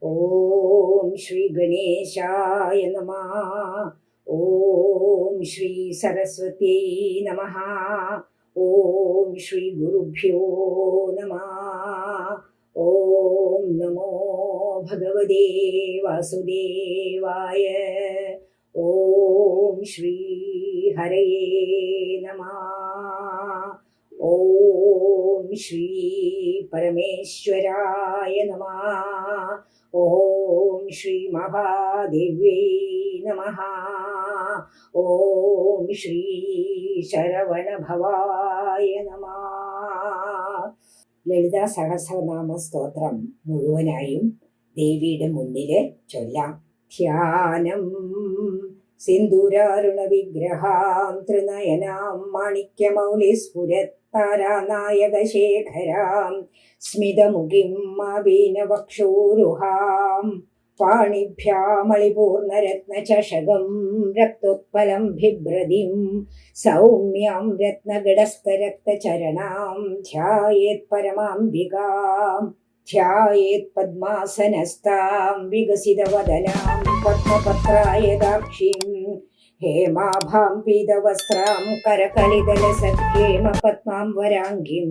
ഓം ശ്രീ ഗണേശായ നമഃ. ഓം ശ്രീ സരസ്വതി നമഃ. ഓം ശ്രീ ഗുരുഭ്യോ നമഃ. ഓം നമോ ഭഗവതേ വാസുദേവായ. ഓം ശ്രീ ഹരയേ നമഃ. ഓം ശ്രീ പരമേശ്വരായ നമഃ. ഓം ശ്രീ മഹാദേവ്യൈ നമഃ. ഓം ശ്രീ ശരവണഭവായ നമഃ. ലളിതാ സഹസ്രനാമ സ്തോത്രം മുഴുവനായും ദേവിയുടെ മുന്നില് ചൊല്ലാം. ധ്യാനം സിന്ദൂരാരുണ വിഗ്രഹാം ത്രിനയനാം മാണിക്യമൗലിസ്ഫുരത്താരാനായകശേഖരാം സ്മിതമുഖിം മാവീനവക്ഷോരുഹാം പാണിഭ്യാമളിപൂർണരത്നചഷകം രക്തോത്പലം ബിഭ്രതിം സൗമ്യാം രത്നഗടസ്ഥരക്തചരണാം ധ്യായേത് പരമാംബികാം. ധ്യായേത് പദ്മാസനസ്ഥാം വികസിതവദനാം പത്മപത്രായതാക്ഷീം ഹേമാഭാം പീതവസ്ത്രാം കരകലിതലസഖ്യേമ പത്മാം വരാംഗീം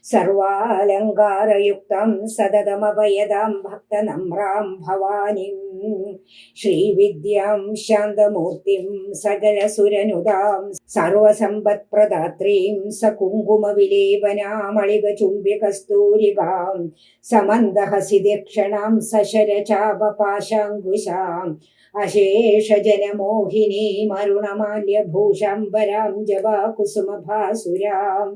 സർവാലങ്കാരയുക്തം സതതമഭയദാം ഭക്തനമ്രാം ഭവാനിം ശ്രീവിദ്യാം ശാന്തമൂർത്തിം സകലസുരനുദാം സർവസമ്പത്പ്രദാത്രീം സകുങ്കുമവിലേപനാമളികചുംബികസ്തൂരികാം സമന്ദഹസിദക്ഷണാം സശരചാപപാശാങ്കുശാം അശേഷജനമോഹിനീമരുണമാല്യഭൂഷാംബരാം ജപാകുസുമഭാസുരാം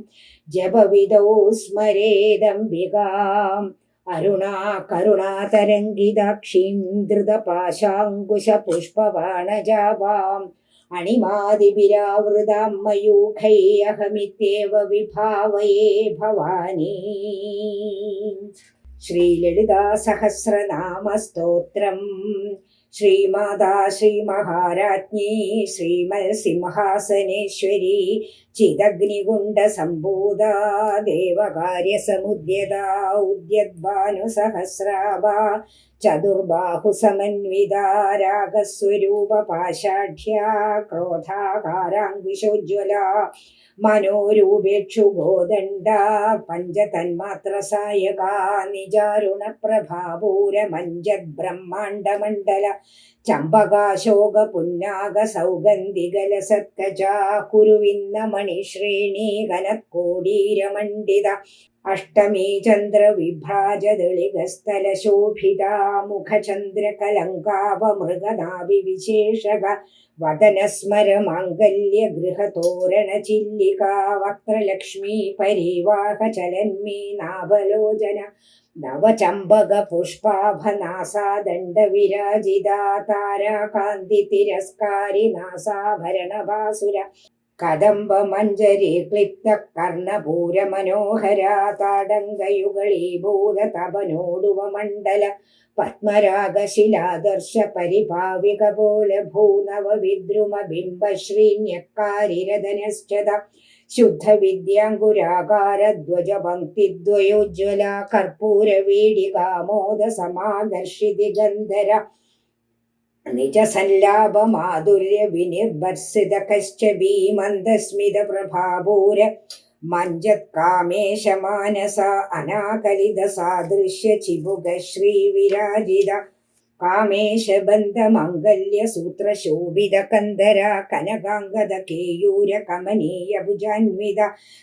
ജപവിദോ സ്മരേദംബികാം അരുണാകരുണാതരംഗിതാക്ഷീം ധൃതപാശാങ്കുശപുഷ്പബാണജാപാം അണിമാദിഭിരാവൃതാം മയൂഖൈ അഹമിത്യേവ വിഭാവയേ ഭവാനി. ശ്രീലളിതാ സഹസ്രനാമ സ്തോത്രം. ശ്രീമാതാ ശ്രീമഹാരാജ്ഞി ശ്രീമൽ സിംഹാസനേശ്വരി ചിദഗ്നികുണ്ഡസംഭൂത ദേവകാര്യസമുദ്യത ഉദ്യദ്ഭാനുസഹസ്രാഭ ചതുർബാഹുസമന്വിത രാഗസ്വരൂപ പാഷാഢ്യ ക്രോധാകാരാങ്കുശോജ്വല മനോരൂപേക്ഷുഗോദണ്ഡ പഞ്ചതന്മാത്രസായക നിജാരുണ പ്രഭാപൂരമഞ്ജത് ബ്രഹ്മാണ്ഡമണ്ഡല ചമ്പകാശോക പുന്നാഗ സൗഗന്ധികലസത്കജാ കുരുവിന്ന മണിശ്രേണി ഘനത്കോടീരമണ്ഡിത അഷ്ടമീ ചന്ദ്രവിഭ്രാജദളികസ്ഥലശോഭിത മുഖചന്ദ്രകലങ്കാവമൃഗനാഭിവിശേഷക വദനസ്മരമാംഗല്യ ഗൃഹതോരണചില്ലിക വക്ത്രലക്ഷ്മീ പരിവാഹ ചലന്മീ നാഭലോചന നവചമ്പക പുഷ്പാഭനാസാദണ്ഡ വിരാജിതാ താരാകാന്തി തിരസ്കാരി നാസാഭരണഭാസുര കദംബ മഞ്ജരി ക്ലിപ്ത കർണപൂര മനോഹര താടങ്കയുകളീഭൂത തപനോടുവമണ്ഡല പത്മരാഗശിലാദർശ പരിഭാവിക പോലെ ഭൂനവ വിദ്രുമ ബിംബ ശ്രീന്യക്കാരിരതനശ്ചത ശുദ്ധ വിദ്യാങ്കുരാകാര ധ്വജ പങ്ക്തിദ്വയോജ്വല കർപ്പൂര വീടികാമോദ സമാകർഷിതി ഗന്ധര നിജ സല്ലാപ മാധുര്യ വിനിർഭർസിത കശ്ച ഭീമന്ദസ്മിത പ്രഭാപൂര മഞ്ജത് കാമേശ മാനസ അനാകലിത സാദൃശ്യ ചിബുക ശ്രീ വിരാജിത കാമേശ ബന്ധ മംഗല്യ സൂത്ര ശോഭിത കന്ധര കനകാംഗത കേയൂര കമനീയ ഭുജാന്വിത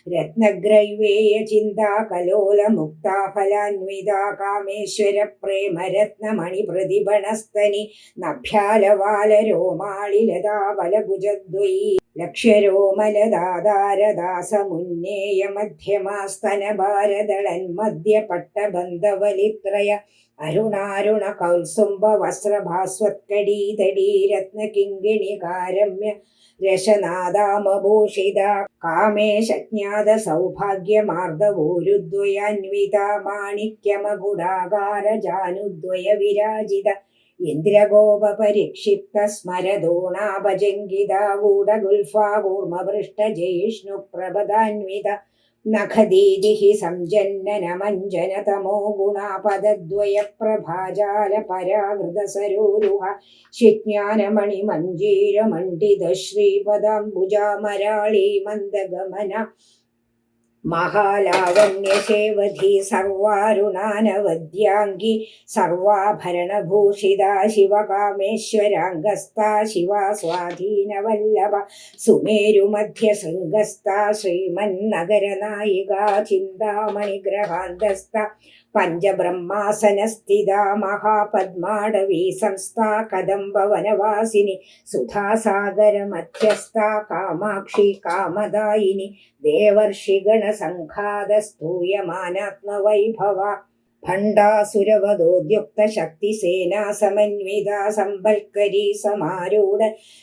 രത്നഗ്രൈവേയ ചിന്താ കലോല മുക്താഫലാന്വിത കാമേശ്വര പ്രേമ രത്നമണി പ്രതിഭണസ്തനി നഭ്യാലവാല രോമാളിലതാ ബലഭുജദ്വയീ ലക്ഷ്യരോമലദാധാരദാസമുന്നേയ മധ്യമാസ്തന ഭാരദളന്മധ്യ പട്ടബന്ധവലിത്രയ അരുണാരുണ കൗൽസുംബ വസ്ത്രഭാസ്വത്കടീതടീ രത്നകിങ്കിണികാരമ്യ രശനാദാമഭൂഷിത കാമേശജ്ഞാത സൗഭാഗ്യമാർദ്ദവോരുദ്വയാന്വിത മാണിക്യമകുടാകാര ജാനുദ്വയ വിരാജിത ഇന്ദ്രഗോപ പരിക്ഷിപ്ത സ്മരദോണാഭജംഗിത ഗൂഢഗുൽഫാകൂർമപൃഷ്ട ജയിഷ്ണു പ്രഭദാന്വിത നഖദീതിഃ സംജന്നനമഞ്ജനതമോ ഗുണാപദദ്വയപ്രഭാജാലപരാകൃതസരോരുഹ ശിജ്ഞാനമണിമഞ്ജീരമണ്ഡിതശ്രീപദാംബുജാമരാളീ മന്ദഗമന മഹാലാവണ്യശേവധി സർവാരുണാനവദ്യാംഗി സർവാഭരണഭൂഷിതാ ശിവകാമേശ്വരാംഗസ്ഥാ ശിവാ സ്വാധീനവല്ലഭ സുമേരുമധ്യശൃംഗസ്ഥാ ശ്രീമന്നഗരനായികാ ചിന്താമണിഗ്രഹാന്തസ്ഥ പഞ്ചബ്രഹ്മാസനസ്ഥിതാ മഹാപദ്മാടവീ സംസ്ഥാ കദംബവനവാസിനി സുധാസാഗരമധ്യസ്ഥാ കാമാക്ഷി കാമദായിനി ദേവർഷിഗണസംഘാതസ്തൂയമാനാത്മവൈഭവ ഭണ്ഡാസുരവധോദ്യുക്തശക്തിസേനാസമന്വിതാ സംബൽക്കരീ സമാരൂഢ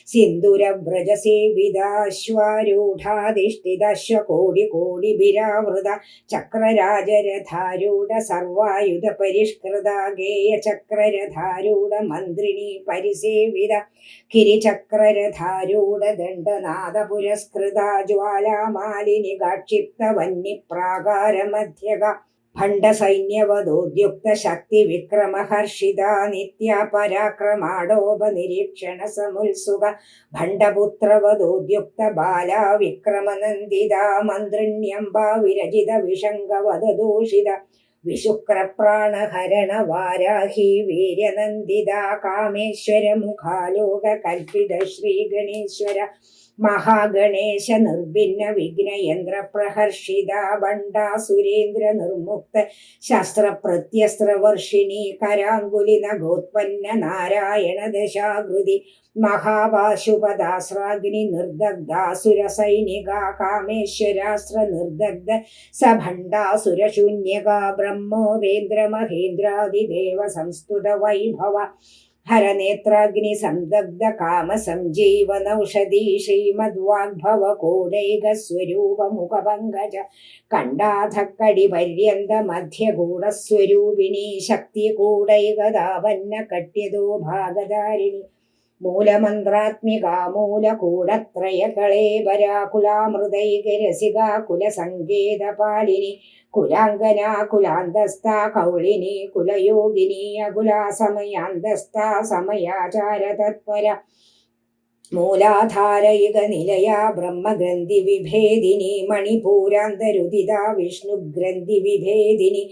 സിന്ദൂരവ്രജസേവിതാശ്വാരൂഢാധിഷ്ഠിതശ്വകോടികോടിഭിരാവൃത ചക്രരാജരഥാരൂഢ സർവായുധപരിഷ്കൃത ഗേയചക്രരഥാരൂഢ മന്ത്രിണീ പരിസേവിത കിരിചക്രരഥാരൂഢ ദണ്ഡനാദപുരസ്കൃത ജ്വാലാമാലിനി ഗാക്ഷിപ്തവന്യപ്രാകാരമധ്യക ഭണ്ഡസൈന്യവധോദ്യുക്ത ശക്തി വിക്രമഹർഷിത നിത്യ പരാക്രമാടോപനിരീക്ഷണ സമുത്സുക ഭണ്ഡപുത്രവധോദ്യുക്ത ബാലാ വിക്രമനന്ദിത മന്ത്രിണ്യംബ വിരചിത വിഷംഗവധദൂഷിത വിശുക്രപ്രാണഹരണ വാരാഹി വീര്യനന്ദിത കാമേശ്വര മുഖാലോക കൽപ്പിത ശ്രീഗണേശ്വര മഹാഗണേശ നിർഭിന്ന വിഘ്നയന്ത്ര പ്രഹർഷിത ബണ്ടാ സുരേന്ദ്ര നിർമുക്ത ശസ്ത്രപ്രത്യസ്ത്രവർഷിണി കരാങ്കുലി നഗോത്പന്ന നാരായണ ദശാകൃതി മഹാപാശുപദാസ്രാഗ്നി നിർദഗ്ധാസുര സൈനിക കാമേശ്വരാസ്ത്ര നിർദഗ്ധ സഭണ്ഡാസുരശൂന്യക ബ്രഹ്മോവേന്ദ്ര മഹേന്ദ്രാദിദേവ സംസ്തുത വൈഭവ ഹരനേത്രാഗ്നി സംദഗ്ധ കാമ സംജീവനൌഷധി ശ്രീമദ്വാഗ്ഭവ കോടൈക സ്വരൂപ മുഖപങ്കജ കണ്ഠാധക്കടി പര്യന്ത മധ്യഗൂഢസ്വരൂപിണി ശക്തി കൂടൈകതാപന്ന കട്യതോ ഭാഗധാരിണി മൂലമന്ത്രാത്മികാ മൂലകൂടത്രയ കളേബരാകുലാമൃതൈകരസികാ കുലസങ്കേതപാലിനി കുലാംഗനാ കുലാന്തസ്ഥാ കൗളിനി കുലയോഗിനി അകുലാസമയാന്തസ്ഥാ സമയാചാര തത്പര മൂലാധാരയിക നിലയാ ബ്രഹ്മഗ്രന്ഥി വിഭേദിനി മണിപൂരാന്തരുദിത വിഷ്ണുഗ്രന്ഥി വിഭേദിനി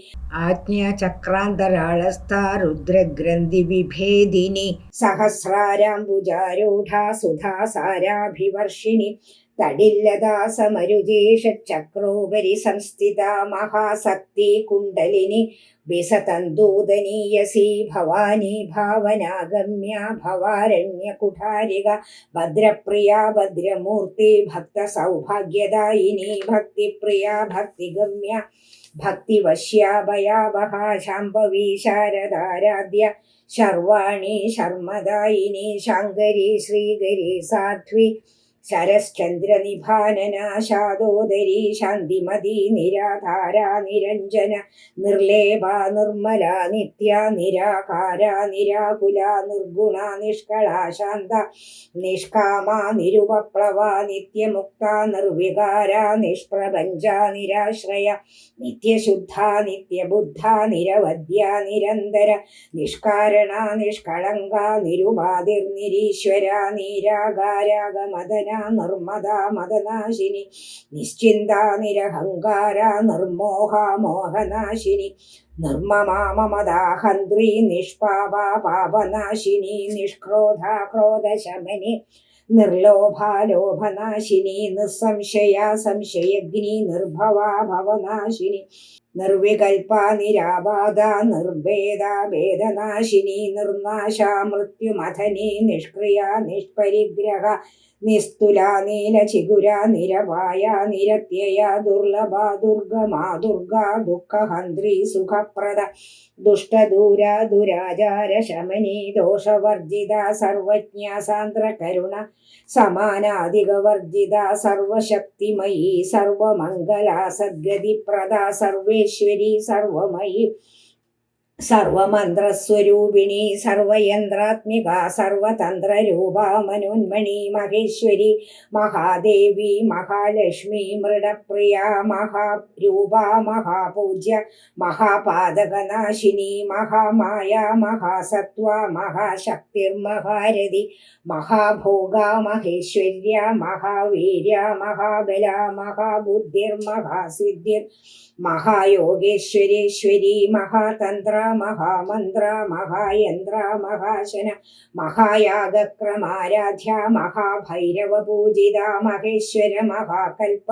ആജ്ഞാചക്രാന്തരാളസ്ഥാ രുദ്രഗ്രന്ഥി വിഭേദിനി സഹസ്രാരാംബുജാരൂഢ സുധാസാരാഭിവർഷിണി തടില്ലതാ സമരുജേഷചക്രോപരി സംസ്ഥിത മഹാസക്തി കുണ്ടലിനി വിസതന്തൂതനീയസി ഭവാനി ഭാവനാഗമ്യ ഭവാരണ്യകുഠാരിക ഭദ്രപ്രിയ ഭദ്രമൂർത്തി ഭക്ത സൗഭാഗ്യദായിനി ഭക്തിപ്രിയ ഭക്തിഗമ്യ ഭക്തിവശ്യാ ഭയാവഹ ശാംഭവി ശാരദാരാധ്യ ശർവാണി ശർമ്മദായിനി ശാങ്കരി ശ്രീകരി സാധ്വി ശരശ്ചന്ദ്രനിഭാനന ശാദോദരി ശാന്തിമതി നിരാധാര നിരഞ്ജന നിർലേപ നിർമ്മല നിത്യ നിരാകാര നിരാകുല നിർഗുണ നിഷ്കള ശാന്ത നിഷ്കാമ നിരുപപ്ലവ നിത്യമുക്ത നിർവികാര നിഷ്പ്രപഞ്ച നിരാശ്രയ നിത്യശുദ്ധ നിത്യബുദ്ധ നിരവധ്യ നിരന്തര നിഷ്കാരണ നിഷ്കളങ്ക നിരുപാധിർനിരീശ്വര നീരാകാരാഗമദന നിർമ്മദാ മദനാശിനി നിശ്ചിന്ത നിരഹങ്കാര നിർമോഹ മോഹനാശിനി നിർമ്മമാമമദാഹന്ത്രി നിഷ്പാപ പാപനാശിനി നിഷ്ക്രോധ ക്രോധശമനി നിർലോഭാലോഭനാശിനി നിസ്സംശയ സംശയഗ്നി നിർഭവ ഭവനാശിനി നിർവികൽപ നിരാബാധ നിർഭേദ ഭേദനാശിനി നിർനാശ മൃത്യുമഥനി നിഷ്ക്രിയ നിഷ്പരിഗ്രഹ നിസ്തുല നീലചിഗുര നിരപായ നിരത്യയ ദുർലഭ ദുർഗമാ ദുർഗാ ദുഃഖഹന്ത്രി സുഖപ്രദ ദുഷ്ടദൂര ദുരാചാര ശമനി ദോഷവർജിത സർവജ്ഞ സാന്ദ്രകരുണ സമാനാധികവർജിത സർവശക്തിമയീ സർവമംഗല സദ്ഗതിപ്രദ സർവേശ്വരി സർവമയി സർവമന്ത്രസ്വരൂപിണി സർവയന്ത്രാത്മിക സർവതന്ത്രരൂപാ മനോന്മണി മഹേശ്വരി മഹാദേവി മഹാലക്ഷ്മി മൃഡപ്രിയ മഹാരൂപ മഹാപൂജ്യ മഹാപാതകനാശിനി മഹാമായ മഹാസത്വ മഹാശക്തിർമഹാരഥി മഹാഭോഗ മഹേശ്വര്യ മഹാവീര്യ മഹാബല മഹാബുദ്ധിർമഹാസിദ്ധിർ മഹായോഗേശ്വരേശ്വരി മഹാതന്ത്ര മഹാമന്ത്ര മഹായന്ത്ര മഹാശന മഹായാഗക്രമാരാധ്യ മഹാഭൈരവപൂജിത മഹേശ്വര മഹാകൽപ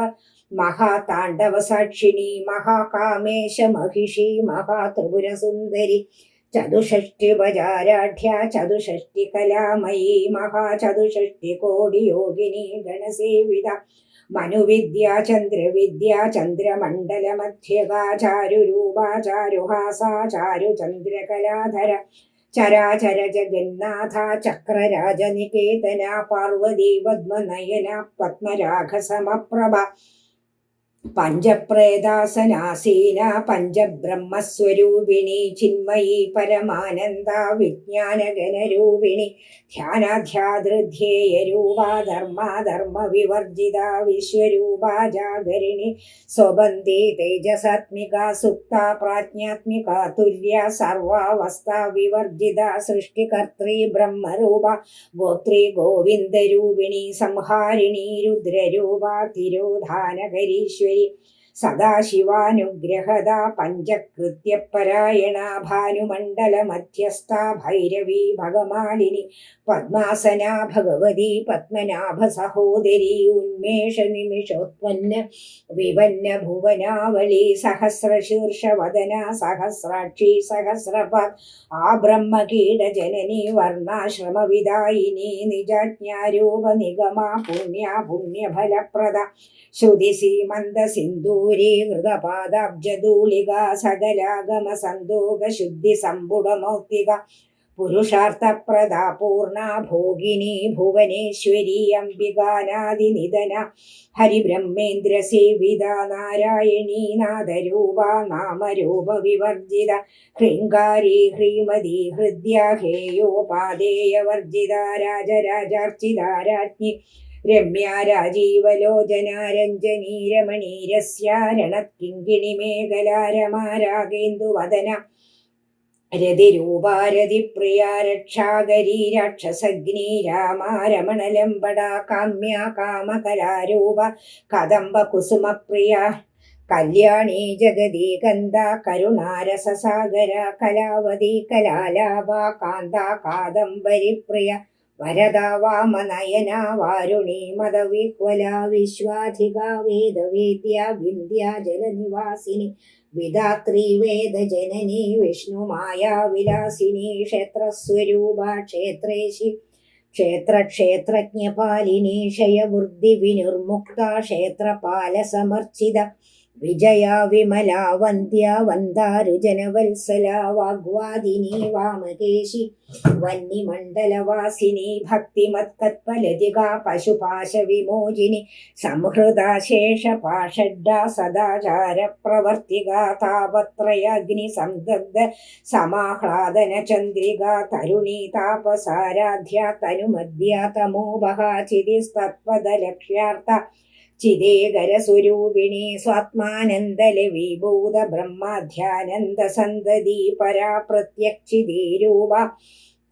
മഹാതാണ്ഡവസാക്ഷിണി മഹാകാമേശ മഹിഷി മഹാത്രിപുരസുന്ദരി ചതുഷ്ഷ്ട്യുപചാരാഢ്യ ചതുഷ്ഷ്ടികലാമയീ മഹാചതുഷ്ഷ്ടികോടിയോഗിനി ഗണസേവിത മനുവിദ്യ ചന്ദ്രവിദ്യ ചന്ദ്രമണ്ഡലമധ്യകാ ചാരുരൂപാ ചാരുഹാസാ ചാരുചന്ദ്രകലാധര ചരാചര ജഗന്നാഥ ചക്രരാജനികേതന പാർവതി പദ്മനയന പത്മരാഗസമപ്രഭ പഞ്ചപ്രേതാസനാസീന പഞ്ചബ്രഹ്മസ്വരൂപിണി ചിന്മയീ പരമാനന്ദ വിജ്ഞാനഗണരൂപിണി ധ്യാനാധ്യാധൃധ്യേയരൂപാ ധർമാധർമ്മവിവർജിത വിശ്വരൂപാ ജാഗരിണി സ്വബന്ധി തേജസാത്മിക സുപ്ത പ്രാജ്ഞാത്മിക തുര്യ സർവാവസ്ഥാ വിവർജിത സൃഷ്ടികർत्री ബ്രഹ്മരൂപ ഗോത്രീ ഗോവിന്ദരൂപിണി സംഹാരിണി രുദ്രരൂപ തിരോധാനകരീശ്വരി സദാശിവാനുഗ്രഹദ പഞ്ചകൃത്യപരായണ ഭാനുമണ്ഡലമധ്യസ്ഥ ഭൈരവി ഭഗമാലിനി പദ്മാസന ഭഗവതി പത്മനാഭ സഹോദരി ഉന്മേഷ നിമിഷോത്പന്ന വിവന്ന ഭുവനാവളി സഹസ്രശീർഷവദന സഹസ്രാക്ഷി സഹസ്രപാദ് ആ ബ്രഹ്മകീടജനനി വർണ്ണാശ്രമവിദായിനി നിജാജ്ഞാരൂപ നിഗമ പുണ്യ പുണ്യഫലപ്രദ ശ്രുതി സീമന്ത സിന്ദൂരി ഹൃദപാദാബ്ജധൂളിക സകലാഗമ സന്തോക ശുദ്ധി സമ്പുടമൗക്തിക പുരുഷാർത്ഥപ്രദാ പൂർണ ഭോഗിനി ഭുവനേശ്വരി അംബികാനാദിനിധന ഹരിബ്രഹ്മേന്ദ്ര സേവിത നാരായണീ നാദരൂപ നാമരൂപ വിവർജിത ഹ്രീങ്കാരി ഹ്രീമതി ഹൃദ്യ ഹേയോപാദേയവർജിത രാജരാജാർച്ചിത രാജ്ഞി രമ്യ രാജീവലോചന രഞ്ജനീ രമണീരസ്യ രണത്കിങ്കിണി മേഖലാ രമാരാഗേന്ദുവദന രതിരൂപാരതിപ്രിയ രക്ഷാകരീ രാക്ഷസഗ്നി രാമാ രമണലംബട കാമ്യ കാമകലാരൂപ കദംബ കുസുമപ്രിയ കല്യാണി ജഗതി ഗന്ധ കരുണാരസസാഗര കലാവതി കലാലാഭ കാന്ത കാദംബരി പ്രിയ വരദ വാമനയന വാരുണി മദവിഹ്വല വിശ്വാധിക വേദവേദ്യ വിന്ധ്യ ജലനിവാസിനി വിധാത്രി വേദജനനി വിഷ്ണുമായ വിലാസിനി ക്ഷേത്രസ്വരൂപ ക്ഷേത്രേശി ക്ഷേത്രജ്ഞപാലിനി ക്ഷയവൃദ്ധി വിനിർമുക്ത ക്ഷേത്രപാലസമർച്ചിത വിജയ വിമല വന്ദ്യ വന്ദാരുജനവത്സല വാഗ്വാദിനി വാമകേശി വന്യമണ്ഡലവാസിനി ഭക്തിമത്കത്പലതിക പശുപാശ വിമോചിനി സംഹൃദാശേഷ പാഷഡ്ഡ സദാചാര പ്രവർത്തിക താപത്രയാഗ്നി സംദഗ്ധ സമാഹ്ലാദന ചന്ദ്രിക തരുണീ താപസാരാധ്യ തനുമധ്യ തമോഭഹ ചിതിസ്തത്പദലക്ഷ്യാർത്ഥ ചിദേകരസ്വരൂപിണി സ്വാത്മാനന്ദലവീഭൂത ബ്രഹ്മാധ്യാനന്ദ സന്തതി പരാ പ്രത്യക്ഷിതീരൂപ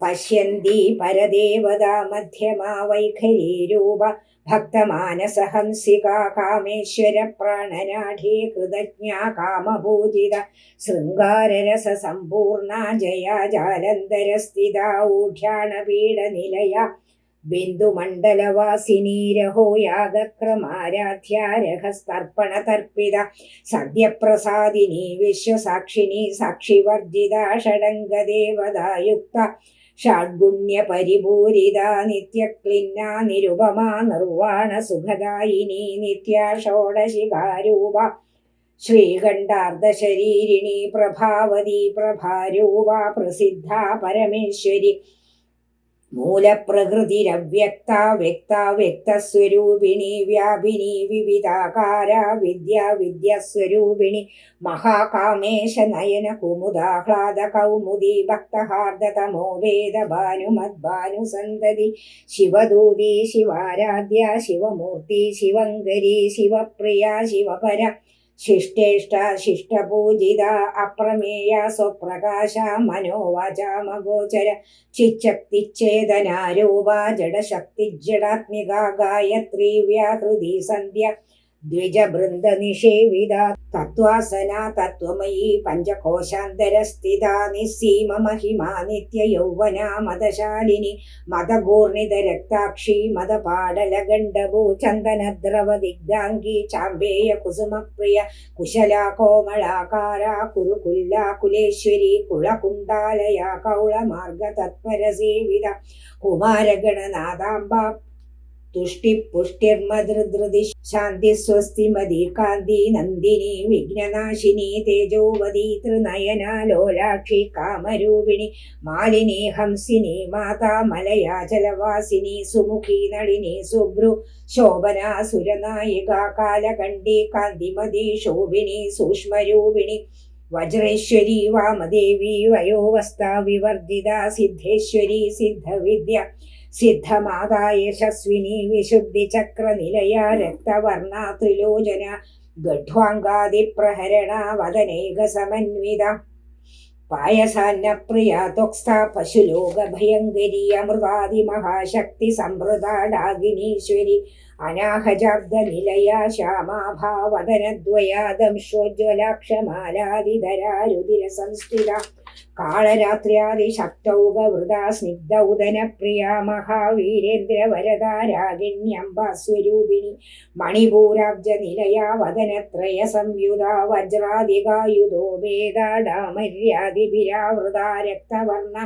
പശ്യന്തി പരദേവത മധ്യമാ വൈഖരീരൂപ ഭക്തമാനസഹംസിക കാമേശ്വര പ്രാണനാഠീ കൃതജ്ഞാ കാമപൂജിത ശൃംഗാരരസ സമ്പൂർണ ജയാ ജാലന്ധരസ്ഥിത ഊഢ്യാണപീഠനിലയ ബിന്ദുമണ്ഡലവാസിനി രഹോ യാഗക്രമാരാധ്യ രഹസ്തർപ്പണതർപ്പിത സദ്യപ്രസാദിനി വിശ്വസാക്ഷിണി സാക്ഷിവർജിത ഷഡംഗദേവതായുക്ത ഷഡ്ഗുണ്യപരിപൂരിത നിത്യക്ലിന്ന നിരുപമാ നിർവാണ സുഖദായിനി നിത്യ ഷോഡശികാരൂപ ശ്രീകണ്ഠാർദ്ധശരീരിണി പ്രഭാവതി പ്രഭാരൂപ പ്രസിദ്ധ പരമേശ്വരി മൂലപ്രകൃതിരവ്യക്ത വ്യക്ത വ്യക്തസ്വരൂപിണി വ്യാപിനി വിവിധാകാര വിദ്യ വിദ്യസ്വരൂപിണി മഹാകാമേശ നയന കുമുദാഹ്ലാദ കൗമുദി ഭക്തഹാർദതമോ വേദ ഭാനുമദ്ഭാനു സന്തതി ശിവദൂതി ശിവാരാധ്യ ശിവമൂർത്തി ശിവങ്കരി ശിവപ്രിയ ശിവപര ശിഷ്ടേഷ്ട ശിഷ്ടപൂജിത അപ്രമേയ സ്വപ്രകാശ മനോവാചാമഗോചര ചിച്ചക്തിച്ഛേദനാരൂപ ജഡശക്തിജഡാത്മിക ഗായത്രി വ്യാഹൃതി സന്ധ്യ ദ്വിജബൃന്ദ നിഷേവിത തത്വാസന തത്വമയീ പഞ്ചകോശാന്തരസ്ഥിത നിസ്സീമ മഹിമാ നിത്യയൗവന മദശാലിനി മദഗൂർണിത രക്താക്ഷി മദപാടലഗണ്ഡഭൂ ചന്ദനദ്രവ ദിഗ്ധാംഗി ചാമ്പേയ കുസുമപ്രിയ കുശലാ കോമളാകാര കുരുകുല്ല കുലേശ്വരി കുളകുണ്ടാലയ കൗളമാർഗ തത്പര സേവിത കുമാരഗണനാഥാംബ തുഷ്ടിപുഷ്ടിർമധൃധൃതി ശാന്തി സ്വസ്തി മതി കാന്തി നന്ദിനി വിഘ്നനാശിനി തേജോവതി ത്രിനയന ലോലാക്ഷി കാമരൂപിണി മാലിനി ഹംസിനി മാതാ മലയാചലവാസിനി സുമുഖി നളിനി സുഭ്രു ശോഭന സുരനായിക കാലകണ്ഠി കാന്തിമതി ശോഭിനി സൂക്ഷ്മരൂപിണി വജ്രേശ്വരി വാമദേവി വയോവസ്ഥ വിവർജിത സിദ്ധേശ്വരി സിദ്ധവിദ്യ സിദ്ധമാതാ യശസ്വിനി വിശുദ്ധി ചക്രനിലയ രക്തവർണ ത്രിലോചന ഗഡ്വാംഗാദിപ്രഹരണ വദനേക സമന്വിത പായസാന്നപ്രിയ ത്വക്സ്ഥ പശുലോക ഭയങ്കരി അമൃതാദി മഹാശക്തി സംവൃത ഡാഗിനീശ്വരി അനാഹജാബ്ദ നിലയ ശ്യാമാഭാവദനദ്വയാദംശോജ്വലാക്ഷമാലാദിധരാരുതിര സംസ്ഥിത കാളരാത്ര്യാദിശക്തൗകവൃത സ്നിഗ്ധൗദനപ്രിയ മഹാവീരേന്ദ്ര വരദ രാഗിണ്യംബ സ്വരൂപിണി മണിപൂരാബ്ജ നിലയ വദനത്രയ സംയുത വജ്രാദികായുധോ വേദാഡാമര്യാദിഭിരാവൃത രക്തവർണ്ണ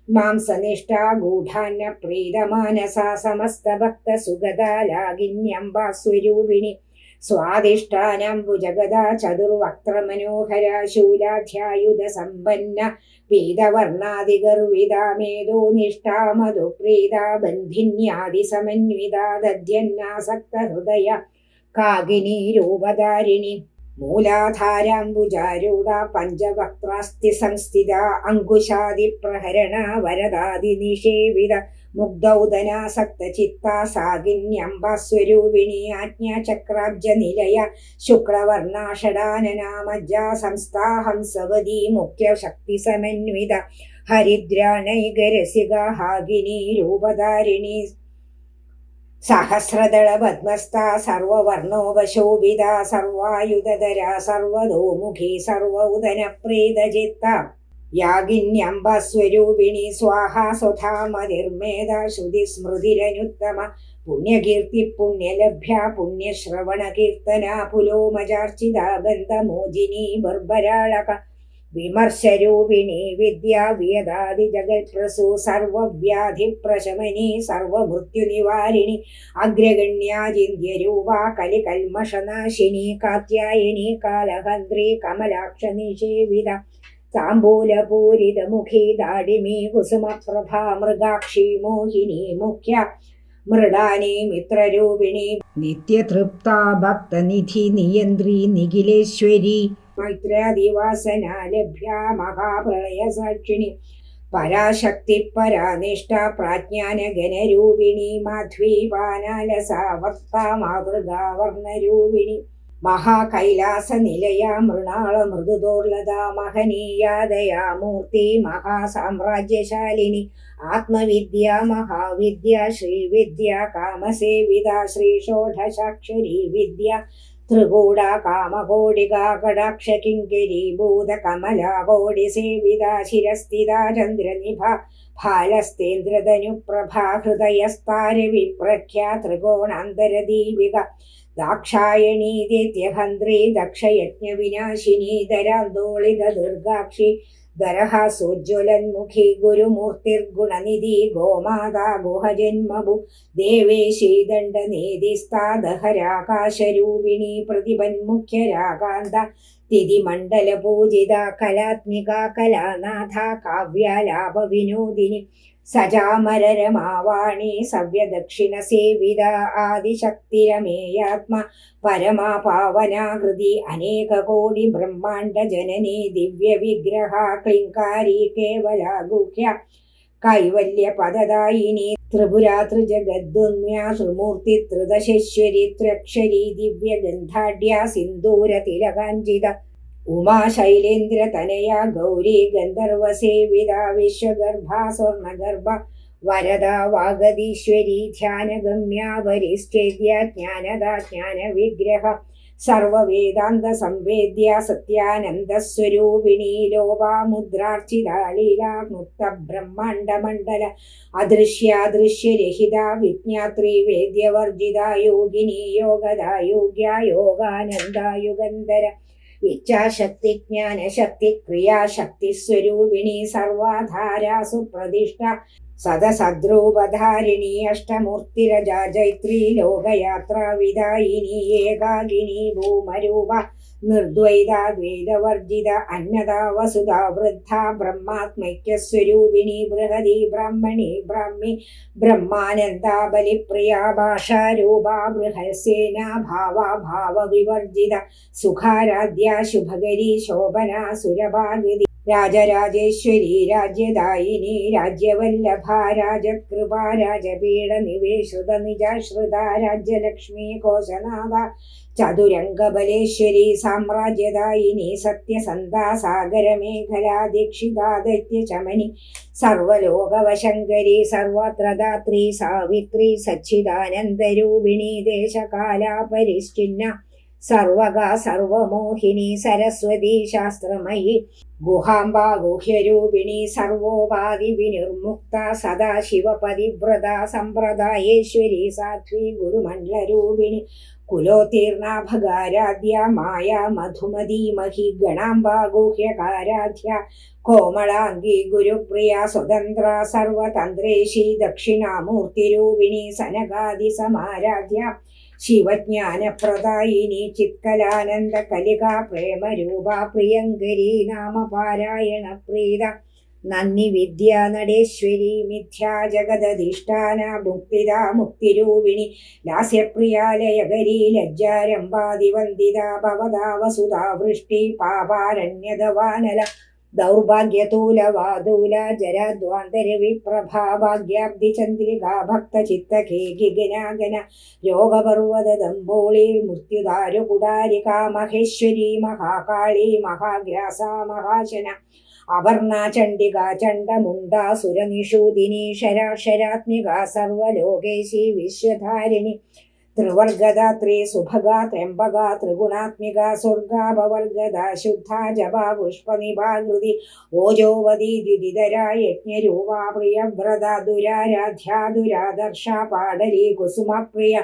മാംസനിഷ്ഠ ഗൂഢാന്ന പ്രീതമാനസ സമസ്ത ഭക്ത സുഗതാലാഗിന്യംബ സ്വരൂപിണി സ്വാദിഷ്ഠാനാംബുജഗദ ചതുർവക്ത്രമനോഹര ശൂലാധ്യായുധ സമ്പന്ന പീതവർണാദിഗർവിത മേധോ നിഷ്ഠാ മധുപ്രീത ബന്ധിന്യാദിസമന്വിത ദധ്യന്നാസക്ത ഹൃദയ കാകിനി രൂപധാരിണി മൂലാധാരാംബുജാരൂഢ പഞ്ചവക്ത്രാസ്തി സംസ്ഥിത അങ്കുശാദിപ്രഹരണ വരദാദി നിഷേവിത മുഗ്ധൗദനാസക്തചിത്ത സാകിന്യംബ സ്വരൂപിണി ആജ്ഞാചക്രാബ്ജ നിലയ ശുക്ലവർണാഷടാനന മജ്ജാ സംസ്ഥാ ഹംസവതി മുഖ്യശക്തി സമന്വിത ഹരിദ്രാണൈകരസിക ഹാഗിനി രൂപധാരിണി സഹസ്രദള പദ്മസ്ഥ സർവവർണോപശോഭിത സർവായുധര സർവതോമുഖി സർവൗദന പ്രീതചിത്ത യാഗിന്യംബ സ്വരൂപിണി സ്വാഹാ സ്വധാമതിർമേധ ശ്രുതി സ്മൃതിരനുത്തമ പുണ്യകീർത്തി പുണ്യലഭ്യ പുണ്യശ്രവണ കീർത്തന പുലോമജാർച്ചിത ബന്ധമോജിനി ബർബരാളക വിമർശരൂപിണി വിദ്യാവിയദാദി ജഗൽപ്രസൂ സർവവ്യാധി പ്രശമനി സർവമൃത്യുനിവാരിണി അഗ്രഗണ്യാചിന്യരൂപ കലികൽമഷനാശിനി കാത്യായനി കാലഹന്ത്രി കമലാക്ഷ നിഷേവിത താംബൂലപൂരിതമുഖി ദാഡിമീ കുസുമപ്രഭാ മൃഗാക്ഷി മോഹിനി മുഖ്യ മൃഡാനി മിത്രരൂപിണി നിത്യതൃപ്ത ഭക്തനിധി നിയന്ത്രി നിഖിലേശ്വരി മൈത്രാദിവാസന ലഭ്യ മഹാപ്രളയ സാക്ഷിണി പരാശക്തി പരാനിഷ്ഠ പ്രാജ്ഞാനഗണരൂപിണി മാധ്വീപാനാലസ വക്ത മാതൃകാവർണരൂപിണി മഹാകൈലാസ നിലയ മൃണാള മൃദുദോർലത മഹനീയാദയാമൂർത്തി മഹാസാമ്രാജ്യശാലിനി ആത്മവിദ്യ മഹാവിദ്യ ശ്രീവിദ്യ കാമസേവിത ശ്രീഷോഡശാക്ഷരി വിദ്യ ത്രികൂട കാമകോടിക കടാക്ഷ കിങ്കരി ഭൂത കമലാകോടി സേവിത ശിരസ്ഥിത ചന്ദ്രനിഭ ഫാലസ്തേന്ദ്രധനുപ്രഭാ ഹൃദയസ്താര വിപ്രഖ്യ ത്രികോണാന്തരദീപിക ദാക്ഷായണീ ദൈത്യഹന്ത്രി ദക്ഷയജ്ഞ വിനാശിനി ധരാന്തോളിത ദുർഗാക്ഷി ദരഹാസോജ്വലന്മുഖി ഗുരുമൂർത്തിർഗുണനിധി ഗോമാതാ ഗുഹജന്മഭു ദേവേശീ ദണ്ഡനേദിസ്താദഹരാകാശരൂപിണി പ്രതിപന്മുഖ്യരാകാന്ത തിഥിമണ്ഡലപൂജിത കലാത്മിക കലാനാഥ കാവ്യാലാപവിനോദിനി സജാമരരമാവാണി സവ്യദക്ഷിണ സേവിത ആദിശക്തിരമേയാത്മ പരമാ പാവനാകൃതി അനേകകോടി ബ്രഹ്മാണ്ഡ ജനനി ദിവ്യവിഗ്രഹ ക്ലിങ്കാരി കേവലാഗുഹ്യ കൈവല്യ പദദായിനി ത്രിപുരാ ത്രിജഗദ്ദുന്യ ത്രിമൂർത്തി ത്രിദശേശ്വരി ത്രക്ഷരി ദിവ്യഗന്ധാഢ്യ സിന്ദൂര തിലകാഞ്ചിത ഉമാ ശൈലേന്ദ്ര തനയ ഗൗരി ഗന്ധർവസേവിത വിശ്വഗർഭ സ്വർണഗർഭ വരദ വാഗതീശ്വരി ധ്യാനഗമ്യ വരിശ്ചേദ്യ ജ്ഞാനദ ജ്ഞാന വിഗ്രഹ സർവവേദാന്ത സംവേദ്യ സത്യാനന്ദസ്വരൂപിണി ലോപാമുദ്രാർച്ചിതാലീലാമുക്ത ബ്രഹ്മാണ്ഡമണ്ഡല അദൃശ്യാദൃശ്യരഹിത വിജ്ഞാത്രി വേദ്യവർജിത യോഗിനി യോഗദ യോഗ്യ യോഗാനന്ദ യുഗന്ധര ഇച്ഛാശക്തി ജ്ഞാനശക്തി ക്രിയാശക്തി സ്വരൂപിണി സർവാധാരാസു പ്രതിഷ്ഠ സദസദ്രൂപധാരിണി അഷ്ടമൂർത്തിരജാ ജൈത്രി ലോകയാത്രാ വിദായിനി ഏകാകിനി ഭൂമരൂപ നിർദ്വൈതാദ്വൈതവർജിത അന്നദാ വസുധാ വൃദ്ധ ബ്രഹ്മാത്മൈക്യസ്വരൂപിണി ബൃഹതി ബ്രാഹ്മണി ബ്രാഹ്മി ബ്രഹ്മാനന്ദാ ബലിപ്രിയ ഭാഷാരൂപ ബൃഹത്സേന ഭാവവിവർജിത സുഖാരാധ്യ ശുഭകരി ശോഭന സുരഭാഗതി രാജരാജേശ്വരി രാജ്യദായിനി രാജ്യവല്ലഭ രാജകൃപ രാജപീഠ നിവേശൃത നിജാശ്രിത രാജ്യലക്ഷ്മി കോശനാഥ ചതുരംഗബലേശ്വരി സാമ്രാജ്യദായിനി സത്യസന്ധാ സാഗരമേഖലാ ദീക്ഷിതാ ദൈത്യശമനി സർവലോകവശങ്കരി സർവത്രദാത്രി സാവിത്രി സച്ചിദാനന്ദരൂപിണി ദേശകാലാപരിശ്ചിന്ന സർവകാ സർവമോഹിനി സരസ്വതി ശാസ്ത്രമയി ഗുഹാംബ ഗുഹ്യരൂപിണി സർവോപാധി വിനിർമുക്ത സദാശിവപതിവ്രത സമ്പ്രദായേശ്വരി സാധ്വി ഗുരുമണ്ഡലരൂപിണി കുലോത്തീർണ ഭഗാരാധ്യ മായ മധുമതി മഹി ഗണാംബ ഗുഹ്യകാരാധ്യ കോമളാംഗി ഗുരുപ്രിയ സ്വതന്ത്ര സർവതന്ത്രേശി ദക്ഷിണാമൂർത്തിരൂപിണി സനകാദി സമാരാധ്യ ശിവജ്ഞാനപ്രദായിനി ചിത്കലാനന്ദ കലികാ പ്രേമരൂപ പ്രിയങ്കരി നാമപാരായണ പ്രീത നന്ദി വിദ്യാ നടേശ്വരി മിഥ്യാ ജഗദധിഷ്ഠാന മുക്തിദ മുക്തിരൂപിണി ലാസ്യപ്രിയാലയകരി ലജ്ജാരംഭാതിവന്ദിത ഭവദാ വസുധാ വൃഷ്ടി പാപാരണ്യദവാനല ദൗർഭാഗ്യതൂലവാദൂല ജരാദ്വാന്തരവിപ്രഭാഭാഗ്യാബ്ദി ചന്ദ്രികാ ഭക്തചിത്തഖേ ഗിഗനാഗന രോഗപർവ്വതദംബോളി മൃത്യുദാരുകുടാരിക മഹേശ്വരി മഹാകാളി മഹാഗ്രാസ മഹാശന അപർണ ചണ്ഡിക ചണ്ഡമുണ്ടാ സുരനിഷൂദിനി ശരാശരാത്മിക സർവലോകേശി വിശ്വധാരിണി ത്രിവർഗദാത്രി സുഭഗാ ത്രയംബക ത്രിഗുണാത്മിക സ്വർഗാപവർഗദ ശുദ്ധ ജപ പുഷ്പനിഭാകൃതി ഓജോവതി ദ്യുതിധര യജ്ഞരൂപാ പ്രിയവ്രത ദുരാരാധ്യാ ദുരാദർശ പാടലി കുസുമപ്രിയ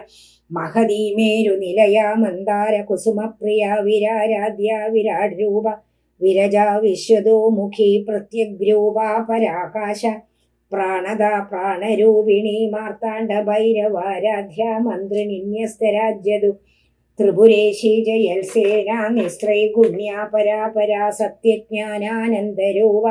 മഹതീ മേരുനിലയ മന്ദാര കുസുമപ്രിയ വിരാരാധ്യ വിരാട് രൂപ വിരജാ വിശ്വതോമുഖി പ്രത്യഗ്രൂപ പരാകാശ പ്രാണദ പ്രാണരൂപിണി മാർത്താണ്ഡ ഭൈരവാരാധ്യ മന്ത്രിനിന്യസ്തരാജ്യതു ത്രിപുരേശി ജയൽസേന നിസ്ത്രൈഗുണ്യ പരാപരാ സത്യജ്ഞാനാനന്ദരൂപ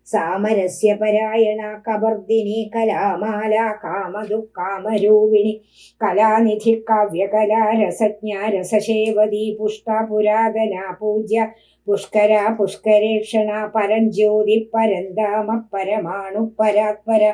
സാമരസ്യ പരായണ കബർദിനി കലാമാല കാമദുഃഖാമരൂപിണി കലാനിധി കാവ്യകലാ രസജ്ഞ രസശേവതി പുഷ്ട പുരാതന പൂജ്യ പുഷ്കര പുഷ്കരേക്ഷണ പരഞ്ജ്യോതി പരന്താമ പരമാണു പരാത്പര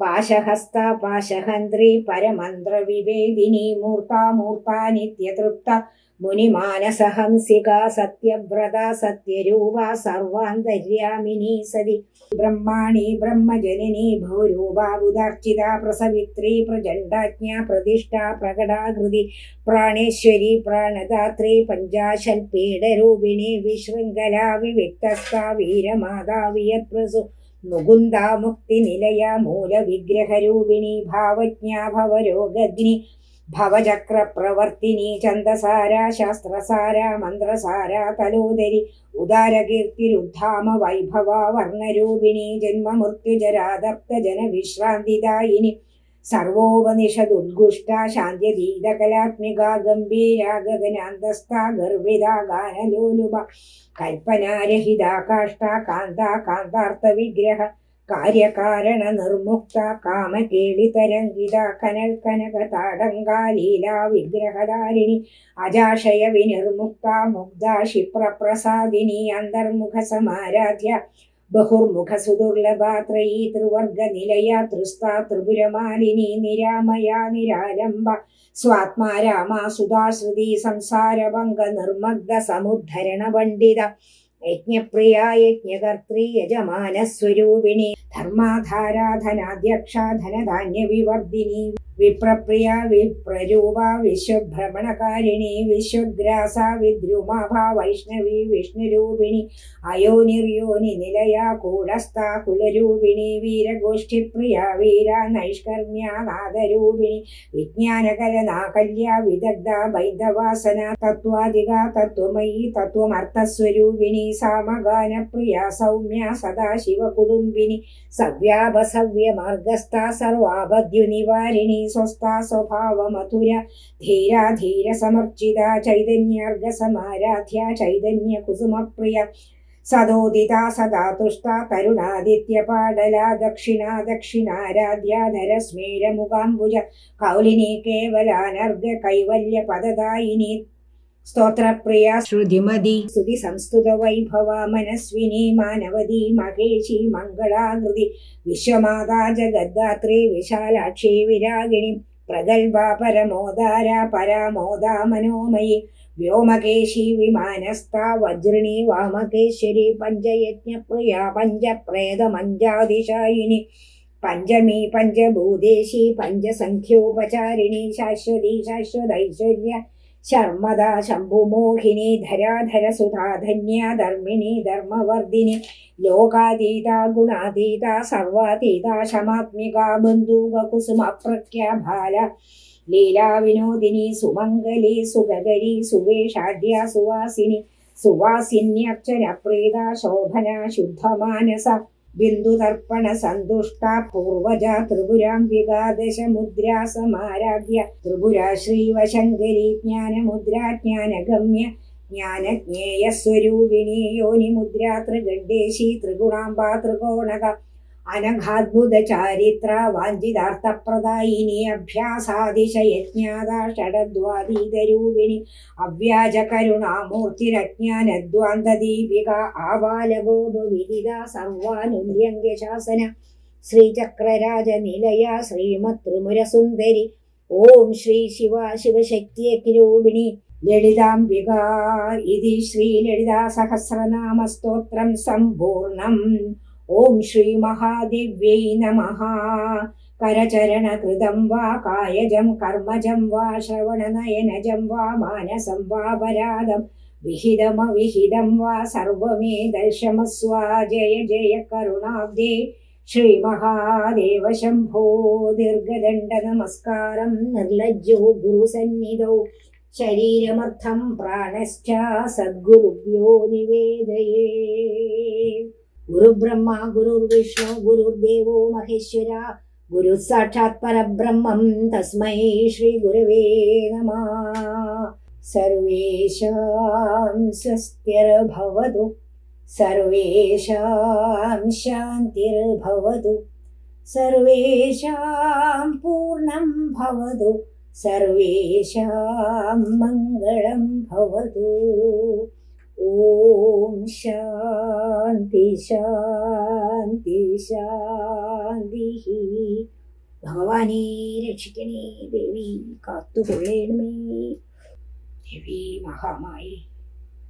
പാശഹസ്ത പാശഹന്ത്രി പരമന്ത്ര വിവേദിനി മൂർത്താമൂർത്താ നിത്യതൃപ്ത മുനിമാനസഹംസിക സത്യവ്രത സത്യരൂപ സർവാന്തര്യാമിനി സതി ബ്രഹ്മാണി ബ്രഹ്മജനനി ഭൂരൂപാബുദാർച്ചിത പ്രസവിത്രി പ്രചണ്ഡാജ്ഞ പ്രതിഷ്ഠ പ്രകടാകൃതി പ്രാണേശ്വരി പ്രാണദാത്രി പഞ്ചാശൽപീഠരൂപിണി വിശൃംഖല വിവിക്തസ്ഥ വീരമാതാവിയത്പ്രസു മുകുന്ദ മുക്തി നിലയ മൂലവിഗ്രഹരൂപിണി ഭാവജ്ഞ ഭവരോഗഗ്നി ഭവചക്ര പ്രവർത്തിനി ഛന്ദസാര ശാസ്ത്രസാര മന്ത്രസാര തലോദരി ഉദാരകീർത്തിരുദ്ധാമ വൈഭവ വർണ്ണരൂപിണി ജന്മമൃത്യുജരാദപ്ത ജനവിശ്രാന്തിദായിനി സർവോപനിഷദുദ്ഗുഷ്ട ശാന്ത്യതീതകലാത്മിക ഗംഭീരാ ഗഗനാന്തസ്ഥാ ഗർഭിതാ ഗാനലോലുപ കൽപ്പനാരഹിതാ കാഷ്ട കാന്താ കാന്താർത്ഥ വിഗ്രഹ കാര്യകാരണ നിർമുക്ത കാമകേളിതരംഗിത കനൽ കനക താടങ്കാലീലാ വിഗ്രഹധാരിണി അജാശയ വിനിർമുക്ത മുഗ്ധ ക്ഷിപ്രപ്രസാദിനി അന്തർമുഖ സമാരാധ്യ ബഹുർമുഖ സുദുർലഭ ത്രയീ ത്രിവർഗ നിലയ ത്രിസ്താ ത്രിപുരമാലിനി നിരാമയ നിരാലംബ സ്വാത്മാ രാമ സുധാശ്രുതി സംസാരഭംഗ നിർമഗ്ധ സമുദ്ധരണ പണ്ഡിത യജ്ഞപ്രിയ യജ്ഞകർत्री യജമാനസ്വരൂപിണി ധർമാധാരാധനാധ്യക്ഷ ധനധാന്യ വിവർദ്ധിനി വിപ്രപ്രിയ വിപ്രരൂപ വിശ്വഭ്രമണകാരിണി വിശ്വഗ്രാസ വിദ്രുമാഭ വൈഷ്ണവി വിഷ്ണുരൂപിണി അയോനിർയോനി നിലയ കൂടസ്ഥ കുലരൂപിണി വീരഗോഷ്ഠിപ്രിയ വീര നൈഷ്കർമ്മ്യ നാദരൂപിണി വിജ്ഞാനകലനാകല്യ വിദഗ്ധ ബൈന്ധവാസന തത്വാധിക തത്വമയി തത്വമർത്ഥസ്വരൂപിണി സാമഗാനപ്രിയ സൗമ്യ സദാശിവകുടുംബിനി സവ്യാപസവ്യ മാർഗസ്ഥ സർവാപദ്യുനിവാരിണി സ്വസ്ഥാ സ്വഭാവമധുര ധീരാ ധീര സമർച്ചിത ചൈതന്യാർഗ സമാരാധ്യ ചൈതന്യ കുസുമപ്രിയ സദോദിത സദാ തുഷ്ട തരുണാദിത്യ പാടല ദക്ഷിണ ദക്ഷിണാരാധ്യാധര സ്മേര മുഖാംബുജ കൗലിനി കേവലാനർഗ കൈവല്യ പദദായിനി സ്തോത്രപ്രിയ ശ്രുതിമതി സ്തുതി സംസ്തുത വൈഭവ മനസ്വിനി മാനവതി മഹേഷി മംഗളാകൃതി വിശ്വമാതാ ജഗദ്ധാത്രി വിശാലാക്ഷി വിരാഗിണി പ്രഗൽഭ പരമോദാര പരാമോദ മനോമയി വ്യോമകേശി വിമാനസ്ഥ വജ്രിണി വാമകേശ്വരി പഞ്ചയജ്ഞപ്രിയ പഞ്ചപ്രേതമഞ്ജാതിശായിനി പഞ്ചമി പഞ്ചഭൂതേശി പഞ്ചസംഖ്യോപചാരിണി ശാശ്വതി ശാശ്വതൈശ്വര്യ ശർമ്മദ ശംഭുമോഹിനി ധരാധര സുധാധന്യ ധർമ്മിണി ധർമ്മവർദ്ധിനി ലോകാതീത ഗുണാതീത സർവാതീത ശമാത്മിക ബന്ധൂക കുസുമ പ്രഖ്യാഭാല ലീലാ വിനോദിനി സുമംഗലി സുഗകരി സുവേഷാഢ്യ സുവാസിനി സുവാസിന്യക്ഷര പ്രീത ശോഭന ശുദ്ധമാനസ ബിന്ദുതർപ്പണ സന്തുഷ്ട പൂർവജ ത്രിപുരാംബിക ദശമുദ്രാ സമാരാധ്യ ത്രിപുര ശ്രീവശങ്കരി ജ്ഞാനമുദ്ര ജ്ഞാനഗമ്യ ജ്ഞാനജ്ഞേയസ്വരൂപിണി യോനിമുദ്ര ത്രിഗണ്ഡേശി ത്രിഗുണാംബ ത്രികോണക അനഘാദ്ഭുത ചാരിത്ര വാഞ്ചിതാർത്ഥപ്രദായിനി അഭ്യാസാതിശയജ്ഞാത ഷഡദ്വാതീതരൂപിണി അവ്യാജ കരുണാമൂർത്തിരജ്ഞാനദ്വാന്തദീപിക ആവാലഗോപവിദിത സർവാനുല്യംഗ്യശാസന ശ്രീചക്രരാജ നിലയ ശ്രീമത് ത്രിമുരസുന്ദരി ഓം ശ്രീ ശിവ ശിവശക്തിയക്കിരൂപിണി ലളിതാംബിക ഇതി ശ്രീ ലളിതാ സഹസ്രനാമ സ്തോത്രം സമ്പൂർണം. ഓം ശ്രീ മഹാദേവ്യൈ നമഃ. കരചരണകൃതം വാ കായജം കർമ്മജം വാ ശ്രവണനയനജം വാ മാനസം വാ പരാദം വിഹിതമവിഹിതം വാ സർവമേ ദർശമസ്വ. ജയ ജയ കരുണാബ്ദേ ശ്രീ മഹാദേവ ശംഭോ. ദീർഘദണ്ഡ നമസ്കാരം. നിർലജ്ജോ ഗുരുസന്നിധൗ ശരീരമർത്ഥം പ്രാണശ്ച സദ്ഗുരുഭ്യോ നിവേദയേ. ഗുരുബ്രഹ്മ ഗുരുർവിഷ്ണു ഗുരുർദേവോ മഹേശ്വര ഗുരു സാക്ഷാത് പരബ്രഹ്മം തസ്മൈ ശ്രീ ഗുരവേ നമഃ. സർവേഷാം സ്വസ്തിർഭവതു സർവേഷാം ശാന്തിർഭവതു സർവേഷാം പൂർണം ഭവതു സർവേഷാം മംഗളം ഭവതു. ഓം ശാന്തി ശാന്തി ശാന്തി. ഭഗവാനെ രക്ഷിക്കണേ ദേവി, കാത്തുകൊള്ളണമേ ദേവി മഹാമായി.